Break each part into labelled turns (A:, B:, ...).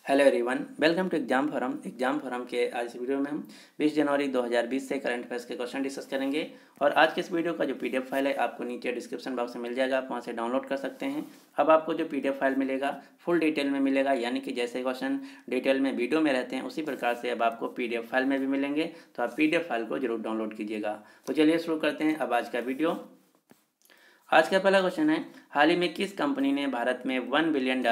A: Hello everyone, welcome to Exam Forum के आज इस वीडियो में हम 20 जनवरी 2020 से करंट अफेयर्स के क्वेश्चन डिस्कस करेंगे। और आज के इस वीडियो का जो पीडीएफ फाइल है आपको नीचे डिस्क्रिप्शन बॉक्स में मिल जाएगा, आप वहां से डाउनलोड कर सकते हैं। अब आपको जो पीडीएफ फाइल मिलेगा फुल डिटेल में मिलेगा, यानी कि जैसे क्वेश्चन डिटेल में वीडियो में रहते हैं उसी प्रकार से अब आपको पीडीएफ फाइल में भी मिलेंगे, तो आप पीडीएफ फाइल को जरूर डाउनलोड कीजिएगा। तो चलिए शुरू करते हैं अब आज का वीडियो। आज का पहला क्वेश्चन है, हाल ही में किस कंपनी ने भारत में $1 बिलियन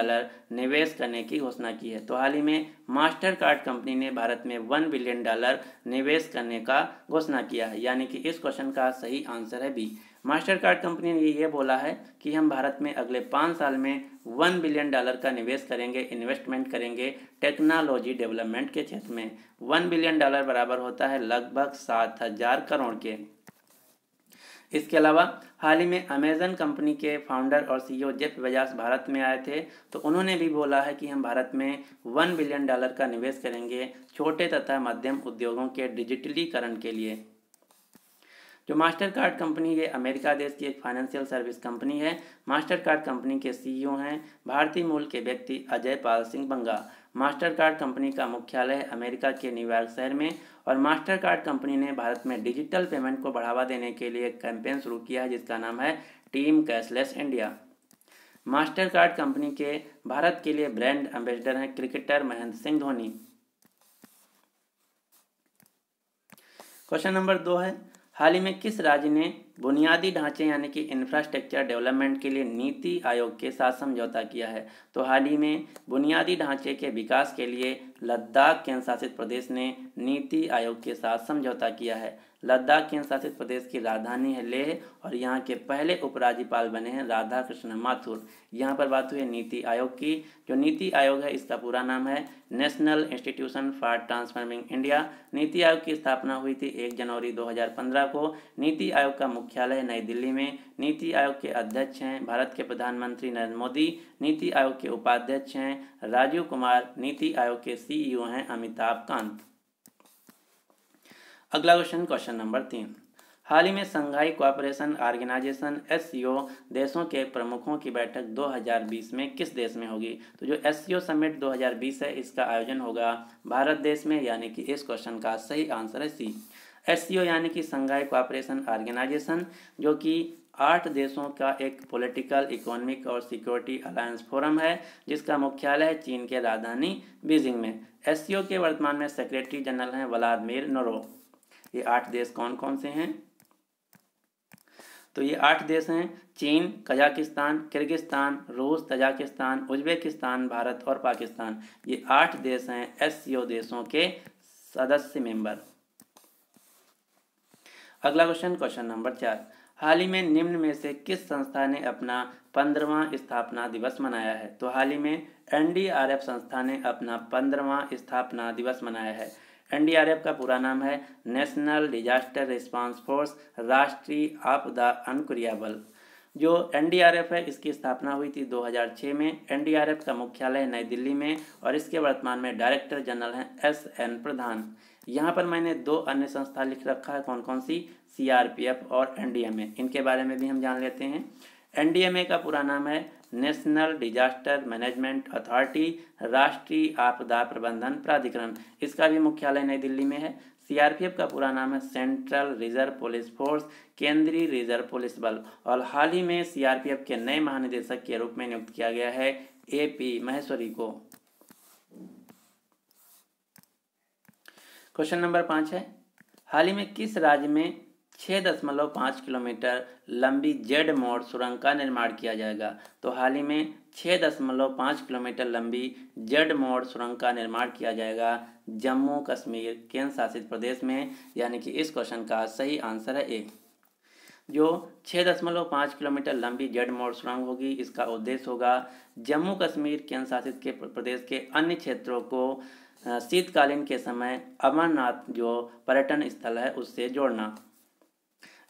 A: निवेश करने की घोषणा की है? तो हाल ही में मास्टर कार्ड कंपनी ने भारत में $1 बिलियन निवेश करने का घोषणा किया है, यानी कि इस क्वेश्चन का सही आंसर है बी। मास्टर कार्ड कंपनी ने ये बोला है कि हम भारत में अगले 5 साल में $1 बिलियन का निवेश करेंगे, इन्वेस्टमेंट करेंगे टेक्नोलॉजी डेवलपमेंट के क्षेत्र में। $1 बिलियन बराबर होता है लगभग 7,000 करोड़ के। इसके अलावा हाल ही में अमेजन कंपनी के फाउंडर और सीईओ जेफ बेजोस भारत में आए थे, तो उन्होंने भी बोला है कि हम भारत में $1 बिलियन का निवेश करेंगे छोटे तथा मध्यम उद्योगों के डिजिटलीकरण के लिए। जो मास्टर कार्ड कंपनी ये अमेरिका देश की एक फाइनेंशियल सर्विस कंपनी है। मास्टर कार्ड कंपनी के सीईओ हैं भारतीय मूल के व्यक्ति अजय पाल सिंह बंगा। मास्टर कार्ड कंपनी का मुख्यालय अमेरिका के न्यूयॉर्क शहर में, और मास्टर कार्ड कंपनी ने भारत में डिजिटल पेमेंट को बढ़ावा देने के लिए एक कैंपेन शुरू किया है जिसका नाम है team cashless India. Master card company के भारत के लिए ब्रांड एम्बेसडर हैं cricketer Mahendra Singh Dhoni. Question number 2 है, हाल ही में किस राज्य ने बुनियादी ढांचे यानी कि इंफ्रास्ट्रक्चर डेवलपमेंट के लिए नीति आयोग के साथ समझौता किया है? तो हाल ही में बुनियादी ढांचे के विकास के लिए लद्दाख केंद्र शासित प्रदेश ने नीति आयोग के साथ समझौता किया है। लद्दाख केंद्र शासित प्रदेश की राजधानी है लेह, और यहाँ के पहले उपराज्यपाल बने हैं राधा कृष्ण माथुर। यहाँ पर बात हुई है नीति आयोग की। जो नीति आयोग है इसका पूरा नाम है national institution for transforming India. NITI Aayog की स्थापना हुई थी 1 जनवरी 2015 को। नीति आयोग का मुख्यालय नई दिल्ली में। नीति आयोग के अध्यक्ष हैं भारत के प्रधानमंत्री नरेंद्र मोदी। नीति आयोग के उपाध्यक्ष हैं राजीव कुमार। नीति आयोग के सीईओ हैं अमिताभ कांत। अगला क्वेश्चन नंबर 3, हाल ही में संघाई कोऑपरेशन ऑर्गेनाइजेशन एससीओ देशों के प्रमुखों की बैठक 2020 में किस देश में होगी? तो जो एससीओ समिट 2020 है इसका आयोजन होगा भारत देश में, यानी कि इस क्वेश्चन का सही आंसर है सी। एससीओ यानी कि संघाई कोऑपरेशन ऑर्गेनाइजेशन, जो कि 8 देशों का एक पॉलिटिकल, इकोनॉमिक और सिक्योरिटी अलायंस फोरम है जिसका मुख्यालय है चीन के राजधानी बीजिंग में। एससीओ के वर्तमान में सेक्रेटरी जनरल हैं व्लादिमीर नोरो। ये 8 देश कौन कौन से हैं? तो ये 8 देश हैं चीन, कजाकिस्तान, किर्गिस्तान, रूस, तजाकिस्तान, उज्बेकिस्तान, भारत और पाकिस्तान। ये 8 देश हैं एससीओ देशों के सदस्य मेंबर। अगला क्वेश्चन नंबर 4, हाल ही में निम्न में से किस संस्था ने अपना 15वां स्थापना दिवस मनाया है? तो हाल ही में एनडीआरएफ संस्था ने अपना 15वां स्थापना दिवस मनाया है। एनडीआरएफ का पूरा नाम है नेशनल डिजास्टर रिस्पांस फोर्स, राष्ट्रीय आपदा अनुक्रिया बल। जो एनडीआरएफ है इसकी स्थापना हुई थी 2006 में। एनडीआरएफ का मुख्यालय नई दिल्ली में, और इसके वर्तमान में डायरेक्टर जनरल हैं एसएन प्रधान। यहाँ पर मैंने 2 अन्य संस्था लिख रखा है, कौन कौन सी? सीआरपीएफ और एनडीएमए। इनके बारे में भी हम जान लेते हैं। एनडीएमए का पूरा नाम है नेशनल डिजास्टर मैनेजमेंट अथॉरिटी, राष्ट्रीय आपदा प्रबंधन प्राधिकरण। इसका भी मुख्यालय नई दिल्ली में है। सीआरपीएफ का पूरा नाम है सेंट्रल रिजर्व पुलिस फोर्स, केंद्रीय रिजर्व पुलिस बल। और हाल ही में सीआरपीएफ के नए महानिदेशक के रूप में नियुक्त किया गया है एपी महेश्वरी को। क्वेश्चन नंबर 5 है, हाल ही में किस राज्य में 6.5 किलोमीटर लंबी जेड मोड़ सुरंग का निर्माण किया जाएगा? तो हाल ही में 6.5 किलोमीटर लंबी जेड मोड़ सुरंग का निर्माण किया जाएगा जम्मू कश्मीर केंद्र शासित प्रदेश में, यानी कि इस क्वेश्चन का सही आंसर है ए। जो 6.5 किलोमीटर लंबी जेड मोड़ सुरंग होगी इसका उद्देश्य होगा जम्मू कश्मीर केंद्र शासित के प्रदेश के अन्य क्षेत्रों को शीतकालीन के समय अमरनाथ जो पर्यटन स्थल है उससे जोड़ना।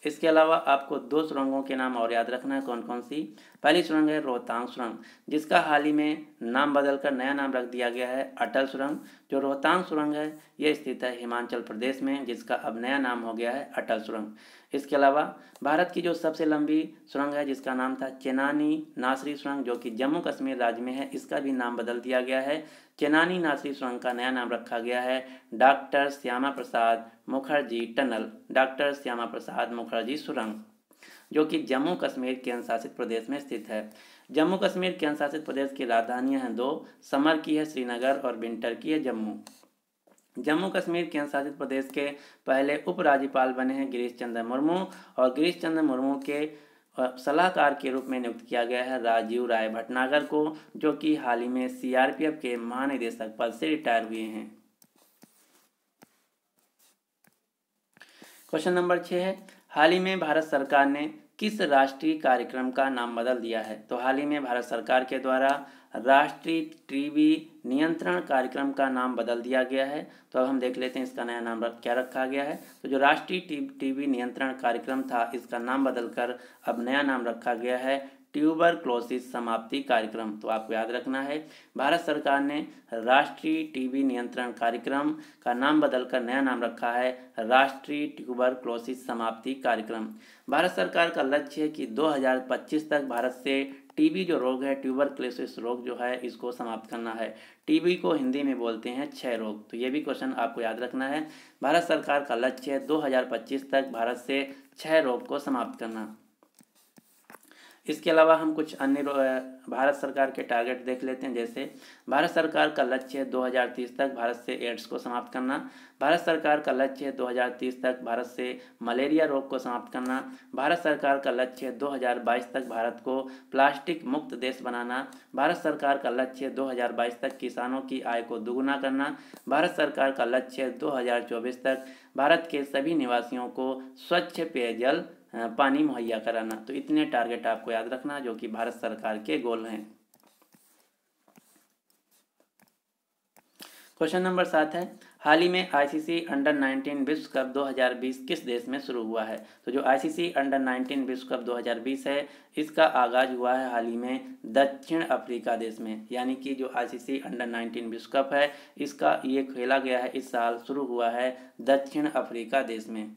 A: इसके अलावा आपको 2 सुरंगों के नाम और याद रखना है, कौन कौन सी। पहली सुरंग है रोहतांग सुरंग, जिसका हाल ही में नाम बदलकर नया नाम रख दिया गया है अटल सुरंग। जो रोहतांग सुरंग है ये स्थित है हिमाचल प्रदेश में, जिसका अब नया नाम हो गया है अटल सुरंग। इसके अलावा भारत की जो सबसे लंबी सुरंग है जिसका नाम था चेनानी नासरी सुरंग, जो कि जम्मू कश्मीर राज्य में है, इसका भी नाम बदल दिया गया है। चेनानी नासरी सुरंग का नया नाम रखा गया है doctor Shyama Prasad Mukherjee tunnel, doctor Shyama Prasad Mukherjee सुरंग, जो कि जम्मू कश्मीर केंद्र शासित प्रदेश में स्थित है। जम्मू कश्मीर केंद्र शासित प्रदेश की राजधानियां हैं 2, समर की है श्रीनगर और विंटर की है जम्मू। जम्मू कश्मीर केंद्र शासित प्रदेश के पहले उपराज्यपाल बने हैं गिरीश चंद्र मुर्मू, और गिरीश चंद्र मुर्मू के सलाहकार के रूप में नियुक्त किया गया है राजीव राय भटनागर को, जो कि हाल ही में सीआरपीएफ के महानिदेशक पद से रिटायर हुए हैं। क्वेश्चन नंबर 6 है, हाल ही में भारत सरकार ने किस राष्ट्रीय कार्यक्रम का नाम बदल दिया है। तो हाल ही में भारत सरकार के द्वारा राष्ट्रीय टीबी नियंत्रण कार्यक्रम का नाम बदल दिया गया है। तो अब हम देख लेते हैं इसका नया नाम क्या रखा गया है। तो जो राष्ट्रीय टीबी नियंत्रण कार्यक्रम था, इसका नाम बदलकर अब नया नाम रखा गया है ट्यूबरक्लोसिस समाप्ति कार्यक्रम। तो आपको याद रखना है, भारत सरकार ने राष्ट्रीय टीबी नियंत्रण कार्यक्रम का नाम बदलकर नया नाम रखा है राष्ट्रीय ट्यूबरक्लोसिस समाप्ति कार्यक्रम। भारत सरकार का लक्ष्य है कि 2025 तक भारत से टीबी जो रोग है, ट्यूबरक्लोसिस रोग जो है, इसको समाप्त करना है। टीबी को हिंदी में बोलते हैं क्षय रोग। तो ये भी क्वेश्चन आपको याद रखना है, भारत सरकार का लक्ष्य है 2025 तक भारत से क्षय रोग को समाप्त करना। इसके अलावा हम कुछ अन्य भारत सरकार के टारगेट देख लेते हैं। जैसे भारत सरकार का लक्ष्य है 2030 तक भारत से एड्स को समाप्त करना। भारत सरकार का लक्ष्य है 2030 तक भारत से मलेरिया रोग को समाप्त करना। भारत सरकार का लक्ष्य है 2022 तक भारत को प्लास्टिक मुक्त देश बनाना। भारत सरकार का लक्ष्य है 2022 तक किसानों की आय को दोगुना करना। भारत सरकार का लक्ष्य है 2024 तक भारत के सभी निवासियों को स्वच्छ पेयजल पानी मुहैया कराना। तो इतने टारगेट आपको याद रखना जो कि भारत सरकार के गोल हैं। क्वेश्चन नंबर 7 है, हाल ही में आईसीसी अंडर 19 विश्व कप 2020 किस देश में शुरू हुआ है। तो जो आईसीसी अंडर 19 विश्व कप 2020 है, इसका आगाज हुआ है हाल ही में दक्षिण अफ्रीका देश में। यानी कि जो आईसीसी अंडर 19 विश्व कप है, इसका ये खेला गया है, इस साल शुरू हुआ है दक्षिण अफ्रीका देश में।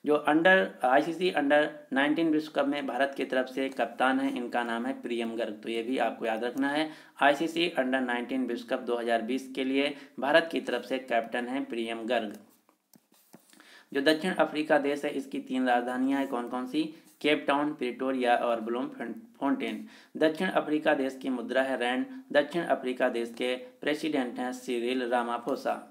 A: जो आईसीसी अंडर 19 विश्व कप में भारत की तरफ से कप्तान है, इनका नाम है प्रियम गर्ग। तो ये भी आपको याद रखना है, आईसीसी अंडर 19 विश्व कप 2020 के लिए भारत की तरफ से कैप्टन है प्रियम गर्ग। जो दक्षिण अफ्रीका देश है, इसकी 3 राजधानियां हैं, कौन कौन सी, केप टाउन, प्रिटोरिया और ब्लूमफोंटेन। दक्षिण अफ्रीका देश की मुद्रा है रैंड। दक्षिण अफ्रीका देश के प्रेसिडेंट हैं सिरिल रामाफोसा।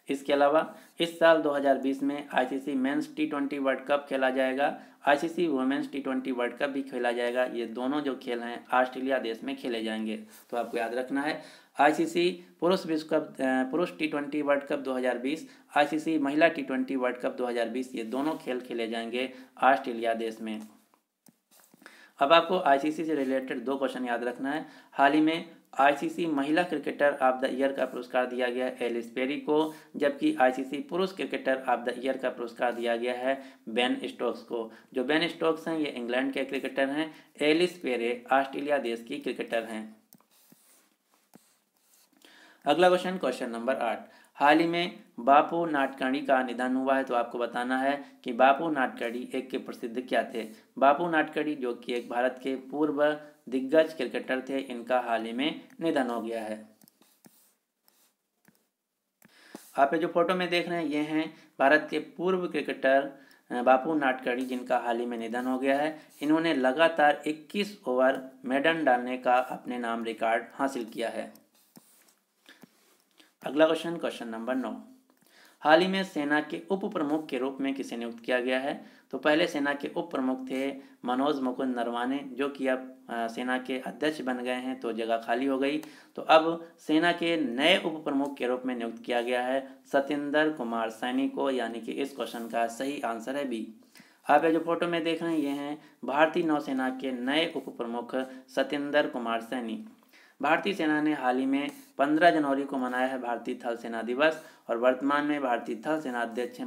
A: इसके अलावा इस साल 2020 में आईसीसी मेंस टी20 वर्ल्ड कप खेला जाएगा, आईसीसी वुमेन्स टी20 वर्ल्ड कप भी खेला जाएगा। ये दोनों जो खेल हैं ऑस्ट्रेलिया देश में खेले जाएंगे। तो आपको याद रखना है, आईसीसी पुरुष टी20 वर्ल्ड कप 2020, आईसीसी महिला टी20 वर्ल्ड कप 2020, ये दोनों खेल खेले जाएंगे ऑस्ट्रेलिया देश में। अब आपको आईसीसी से रिलेटेड 2 क्वेश्चन याद रखना है। हाल ही में आईसीसी महिला क्रिकेटर ऑफ द ईयर का पुरस्कार दिया गया है एलिस पेरी को, जबकि आईसीसी पुरुष क्रिकेटर ऑफ द ईयर का पुरस्कार दिया गया है बेन स्टोक्स को। जो बेन स्टोक्स हैं ये इंग्लैंड के क्रिकेटर हैं, एलिस पेरे ऑस्ट्रेलिया देश की क्रिकेटर हैं। अगला क्वेश्चन नंबर 8, हाल ही में बापू नाडकर्णी का निधन हुआ है। तो आपको बताना है कि बापू नाडकर्णी एक के प्रसिद्ध क्या थे। बापू नाडकर्णी जो कि एक भारत के पूर्व दिग्गज क्रिकेटर थे, इनका हाल ही में निधन हो गया है। आप जो फोटो में देख रहे हैं ये हैं भारत के पूर्व क्रिकेटर बापू नाडकर्णी, जिनका हाल ही में निधन हो गया है। इन्होंने लगातार 21 ओवर मेडन डालने का अपने नाम रिकॉर्ड हासिल किया है। अगला क्वेश्चन नंबर 9, हाल ही में सेना के उप प्रमुख के रूप में किसे नियुक्त किया गया है। तो पहले सेना के उप प्रमुख थे मनोज मुकुंद नरवाने, जो कि अब सेना के अध्यक्ष बन गए हैं, तो जगह खाली हो गई। तो अब सेना के नए उप प्रमुख के रूप में नियुक्त किया गया है सत्येंद्र कुमार सैनी को, यानी कि इस क्वेश्चन का सही आंसर है बी। आप जो फोटो में देख रहे हैं ये हैं भारतीय नौसेना के नए उप प्रमुख सत्येंद्र कुमार सैनी। भारतीय सेना ने हाल ही में 15 जनवरी को मनाया है भारतीय थल सेना दिवस, और वर्तमान में भारतीय थल सेना अध्यक्ष हैं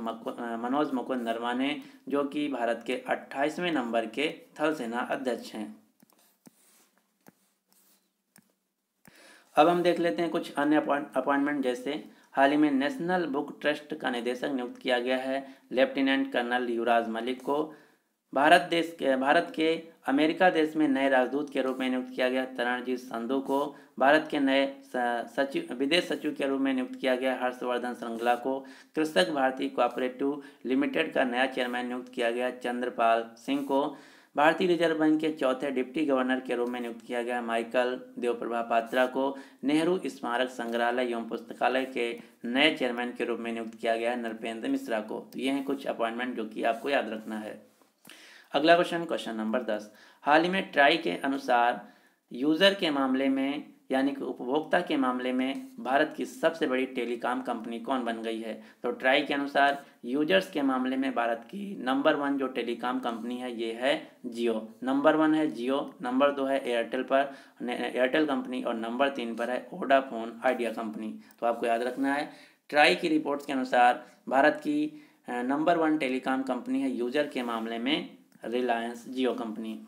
A: मनोज मुकुंद नरवणे, जो कि भारत के 28वें नंबर के थल सेना अध्यक्ष हैं। अब हम देख लेते हैं कुछ अन्य अपॉइंटमेंट, जैसे हाल ही में नेशनल बुक ट्रस्ट का निदेशक नियुक्त किया गया है लेफ्टिनेंट कर्नल युवराज मलिक को। भारत के अमेरिका देश में नए राजदूत के रूप में नियुक्त किया गया तरणजीत संधू को। भारत के नए विदेश सचिव के रूप में नियुक्त किया गया हर्षवर्धन श्रृंगला को। कृषक भारती कोऑपरेटिव लिमिटेड का नया चेयरमैन नियुक्त किया गया चंद्रपाल सिंह को। भारतीय रिजर्व बैंक के चौथे डिप्टी गवर्नर के रूप में नियुक्त किया गया माइकल देवप्रभा पात्रा को। नेहरू स्मारक संग्रहालय एवं पुस्तकालय के नए चेयरमैन के रूप में नियुक्त किया गया नृपेंद्र मिश्रा को। तो ये हैं कुछ अपॉइंटमेंट जो कि आपको याद रखना है। अगला क्वेश्चन नंबर 10, हाल ही में ट्राई के अनुसार यूजर के मामले में यानी कि उपभोक्ता के मामले में भारत की सबसे बड़ी टेलीकॉम कंपनी कौन बन गई है। तो ट्राई के अनुसार यूजर्स के मामले में भारत की नंबर 1 जो टेलीकॉम कंपनी है ये है जियो। नंबर 1 है जियो, नंबर 2 है एयरटेल कंपनी, और नंबर 3 पर है वोडाफोन आइडिया कंपनी। तो आपको याद रखना है, ट्राई की रिपोर्ट्स के अनुसार भारत की नंबर 1 टेलीकॉम कंपनी है यूजर के मामले में रिलायंस जियो कंपनी।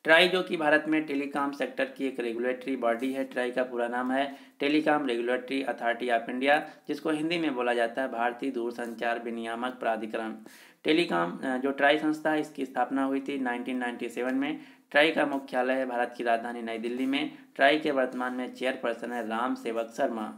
A: ट्राई जो कि भारत में टेलीकॉम सेक्टर की एक रेगुलेटरी बॉडी है। ट्राई का पूरा नाम है telecom regulatory authority of India, जिसको हिंदी में बोला जाता है भारतीय दूरसंचार विनियामक प्राधिकरण। टेलीकॉम जो ट्राई संस्था है इसकी स्थापना हुई थी 1997 में। ट्राई का मुख्यालय है भारत की राजधानी नई दिल्ली में। ट्राई के वर्तमान में चेयरपर्सन है राम सेवक शर्मा।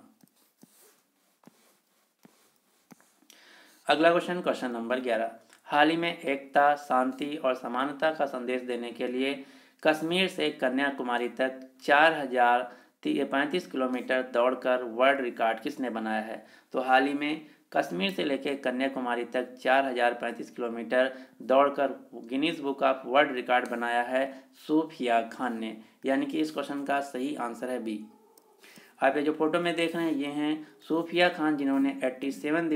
A: अगला क्वेश्चन नंबर 11, हाल ही में एकता, शांति और समानता का संदेश देने के लिए कश्मीर से कन्याकुमारी तक 4035 किलोमीटर दौड़कर वर्ल्ड रिकॉर्ड किसने बनाया है। तो हाल ही में कश्मीर से लेकर कन्याकुमारी तक 4035 किलोमीटर दौड़कर Guinness book of world record बनाया है सूफिया खान ने, यानी कि इस क्वेश्चन का सही आंसर है बी। आप ये जो फोटो में देख रहे हैं ये हैं सूफिया खान, जिन्होंने 87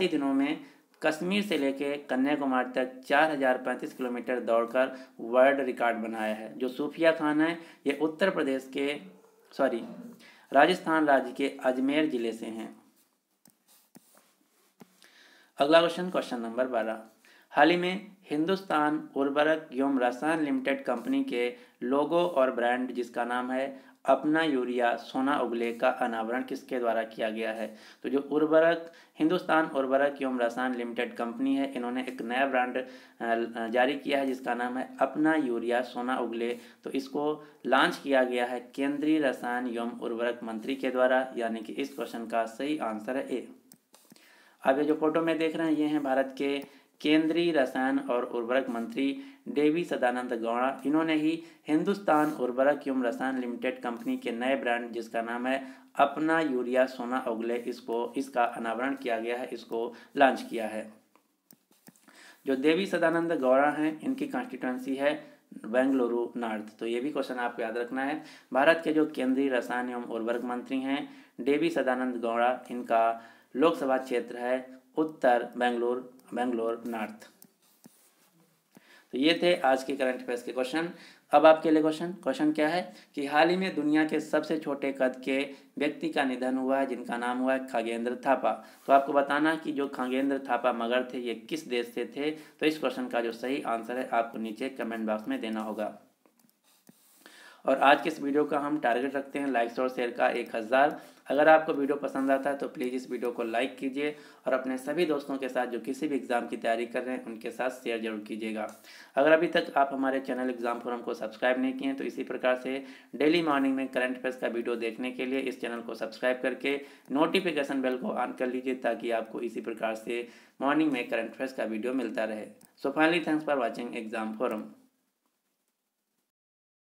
A: दिनों में कश्मीर से लेकर कन्याकुमारी तक 4035 किलोमीटर दौड़कर वर्ल्ड रिकॉर्ड बनाया है। जो सूफिया खान है ये उत्तर प्रदेश के राजस्थान राज्य के अजमेर जिले से हैं। अगला क्वेश्चन नंबर 12, हाल ही में हिंदुस्तान उर्वरक एवं रसायन लिमिटेड कंपनी के लोगो और ब्रांड जिसका नाम है अपना यूरिया सोना उगले का अनावरण किसके द्वारा किया गया है। तो जो हिंदुस्तान उर्वरक एवं रसायन लिमिटेड कंपनी है, इन्होंने एक नया ब्रांड जारी किया है जिसका नाम है अपना यूरिया सोना उगले। तो इसको लॉन्च किया गया है केंद्रीय रसायन एवं उर्वरक मंत्री के द्वारा, यानी कि इस क्वेश्चन का सही आंसर है ए। अब ये जो फोटो में देख रहे हैं ये हैं भारत के केंद्रीय रसायन और उर्वरक मंत्री देवी सदानंद गौड़ा। इन्होंने ही हिंदुस्तान उर्वरक एवं रसायन लिमिटेड कंपनी के नए ब्रांड जिसका नाम है अपना यूरिया सोना उगले इसका अनावरण किया गया है, इसको लॉन्च किया है। जो देवी सदानंद गौड़ा हैं इनकी कॉन्स्टिट्यूएंसी है बेंगलुरु नॉर्थ। तो ये भी क्वेश्चन आपको याद रखना है। भारत के जो केंद्रीय रसायन एवं उर्वरक मंत्री हैं देवी सदानंद गौड़ा, इनका लोकसभा क्षेत्र है उत्तर बेंगलोर नॉर्थ। तो ये थे आज के करंट अफेयर्स के क्वेश्चन। अब आपके लिए क्वेश्चन क्या है कि हाल ही में दुनिया के सबसे छोटे कद के व्यक्ति का निधन हुआ है जिनका नाम हुआ है खगेंद्र थापा। तो आपको बताना कि जो खगेंद्र थापा मगर थे ये किस देश से थे। तो इस क्वेश्चन का जो सही आंसर है आपको नीचे कमेंट बॉक्स में देना होगा। और आज के इस वीडियो का हम टारगेट रखते हैं लाइक्स और शेयर का 1000। अगर आपको वीडियो पसंद आता है तो प्लीज़ इस वीडियो को लाइक कीजिए और अपने सभी दोस्तों के साथ जो किसी भी एग्ज़ाम की तैयारी कर रहे हैं उनके साथ शेयर जरूर कीजिएगा। अगर अभी तक आप हमारे चैनल एग्जाम फोरम को सब्सक्राइब नहीं किए हैं तो इसी प्रकार से डेली मॉर्निंग में करंट अफेयर्स का वीडियो देखने के लिए इस चैनल को सब्सक्राइब करके नोटिफिकेशन बेल को ऑन कर लीजिए ताकि आपको इसी प्रकार से मॉर्निंग में करंट अफेयर्स का वीडियो मिलता रहे। So finally thanks for watching exam forum.